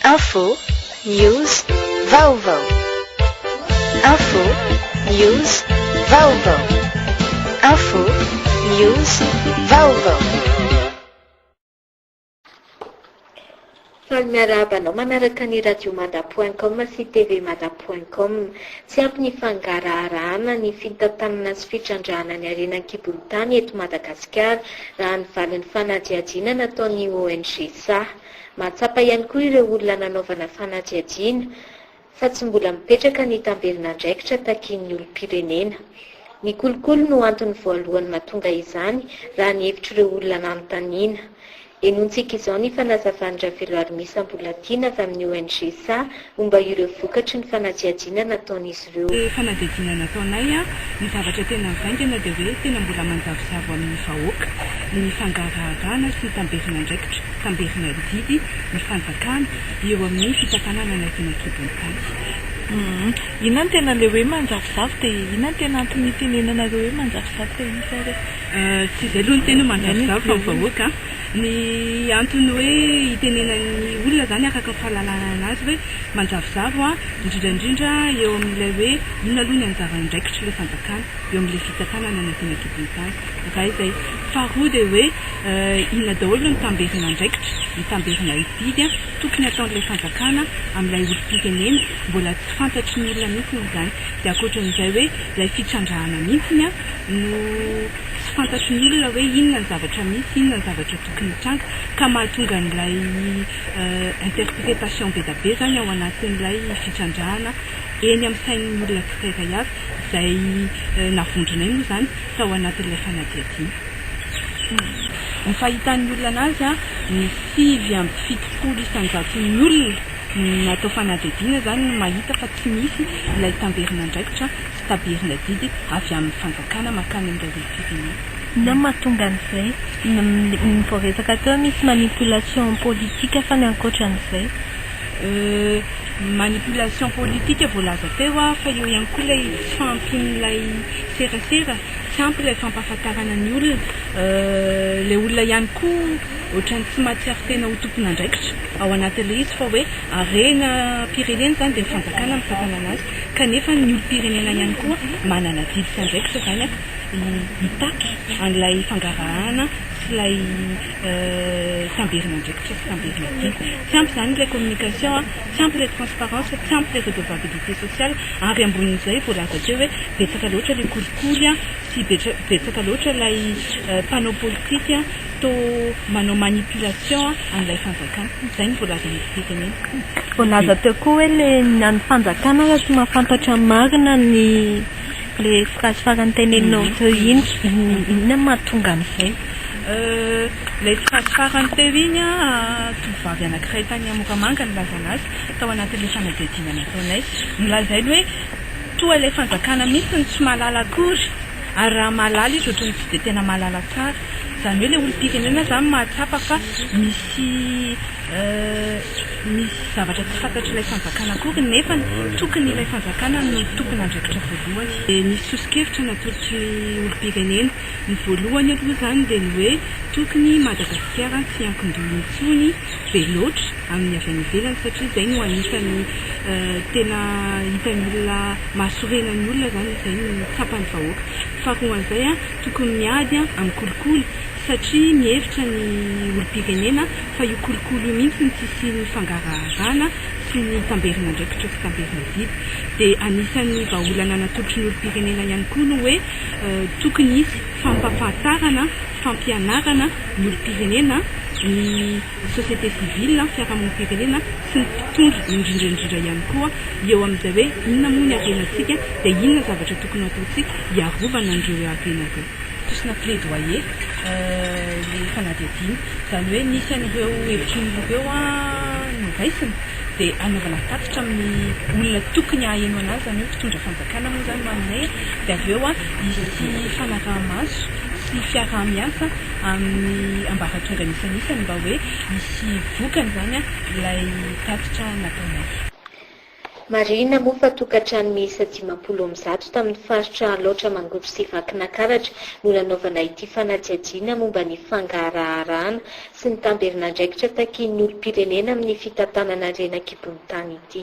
Info, news, vaovao. Info, news, vaovao. Info, news, vaovao. Miarabanao manaraka ny radiomada.com sy tvmada.com tsy ampy ny fangaraharaana ny fitantanana sy fitrandrahana ny arenan-kibon'tany eto Madagasikara raha ny valin'ny fanadihadiana nataon'ny ONG SAH. Mahatsapa ihany koa ireo olona nanaovana fanadihadiana fa tsy mbola mipetraka ny tamberin'andraikitra takian'ny olom-pirenena. Ny kolokolo no antony voalohany mahatonga izany raha ny hevitr'ireo olona nanontaniana. Enontsika izao ny fanazavan'ny veloary misa mbola tiana avy amin'ny ONG SAH momba ireo vokatry ny fanadihadiana nataon'izy ireo. Fanadihadiana nataonay ny zavatra tena vaingana dia hoe tena mbola manjavozavo amin'ny vahoaka ny fangaraharaana sy ny tamberin'andraikitra, tamberina didy, ny fanjakana eo amin'ny fitantanana ny arenan-kibon'tany. Inona tena le hoe manjavozavo dia inona tena antony tenenanareo hoe manjavozavo dia isare? Tsy izay aloha ny tena manjavozavo fa vahoaka ny antony hoe itenenan'ny olona zany afaka fahalalana anazy hoe manjavozavo indrindrandrindra eo amin'ilay hoe inona aloha ny anjaran'andraikitra ilay fanjakana eo amin'ilay fitantanana ny arenan-kibon'tany. Izay faharoa dia hoe inona daholo ny tamberin'andraikitra, ny tamberina didy tokony ataon'ilay fanjakana amin'ilay olom-pirenena mbola tsy fantatry ny olona mihitsy izany. Dia ankoatran'izay hoe ilay fitrandrahana mihitsy no tsy fantatry ny olona hoe inona ny zavatra misy, inona ny zavatra tokony hitranga ka mahatonga n'ilay interprétation be da be zany ao anatin'ilay fitrandrahana eny amin'ny sain'ny olona tsirairay avy izay navondronay moa zany tao anatin'ilay fanadihadiana. Ny fahitan'ny olona anazy ny 5.7 isan-jaton'ny olona natao fanadihadiana zany no mahita fa tsy misy ilay tamberin'andraikitra sy tamberina didy avy amin'ny fanjakana makany amin'ilay olom-pirenena. Na mahatonga an'izay ny voaresaka teo misy manipulation politique fa ny ankoatran'izay manipulation politique voalaza teo fa eo ihany koa ilay fampin'ilay serasera tsy ampy ilay fampahafantarana ny olona ilay olona ihany koa ohatrany tsy mahatsiaro tena ho tompon'andraikitra ao anatin'ilay izy fa hoe arena pirenena zany dia fanjakana mitantana anazy kanefa ny olom-pirenena ihany koa manana didy sy andraikitra zany hitaky an'ilay fangarahana sy ilay tamberin'andraikitra sy tamberina didy. Tsy ampy zany ilay communication, tsy ampy ilay transparence, tsy ampy ilay redevabilité sociale ary ambonin'izay voalaza teo hoe betsaka loatra ilay kolikoly sy betsaka loatra ilay panneau politique to manao manipulation an'ilay fanjakana. Izay ny voalaza ny firenena. Voalaza teo koa hoe ny fanjakana raha tsy mahafantatra marina ny le phrase farany teneninao teo iny, inona mahatonga an'izay? Ilay phrase farany teo iny tovovavy anankiray tany Moramanga nilaza anazy tao anatin'ilay fanadihadiana nataonay. Nilazainy hoe toa ilay fanjakana mihitsy ny tsy mahalala akory ary raha mahalala izy ohatrany tsy dia tena mahalala tsara. Izany hoe ilay olom-pirenena zany mahatsapa fa misy zavatra tsy fantatry ilay fanjakana akory nefa tokony ilay fanjakana no tompon'andraikitra voalohany. Misy sosokevitra natolotry ny olom-pirenena. Ny voalohany aloha zany dia ny hoe tokony Madagasikara tsy ankin-doha intsony be loatra amin'ny avy any ivelany satria izay no anisan'ny tena hitan'ny olona mahasorenan'ny olona zany izay no tsapan'ny vahoaka. Faharoa an'izay tokony miady amin'ny kolikoly satria mihevitra ny olom-pirenena fa io kolikoly io mihitsy ny tsisy ny fangaraharaana sy ny tamberin'andraikitra sy tamberina didy. Dia anisan'ny vahaolana natolotry ny olom-pirenena ihany koa no hoe tokony hisy fampahafantarana, fampianarana ny olom-pirenena, ny société civile, fiarahamonim-pirenena sy ny mpitondra indrindraindrindra ihany koa eo amin'izay hoe inona moa ny arenantsika dia inona zavatra tokony ataontsika hiarovana an'ireo arena ireo. Tosina plaidoyer ny fanadihadiana izany hoe nisy an'ireo hevitry ny ireo noraisina dia anaovana tatitra amin'ny olona tokony aheno anazy zany hoe mpitondra fanjakana moa zany aminay dia avy eo hisy fanaraha-maso sy fiaraha-miasa amin'ny ambaratonga nisanisany mba hoe hisy vokany zany ilay tatitra nataonay. Marina moa fa tokantrano miisa 500 tamin'ny faritra loatra mangotro sy vakinakaratra no nanaovana ity fanajiajiana momba ny fangaraharaana sy ny tamberinandraikitra takian'ny olom-pirenena amin'ny fitantanana rena kibon'ny tany ity.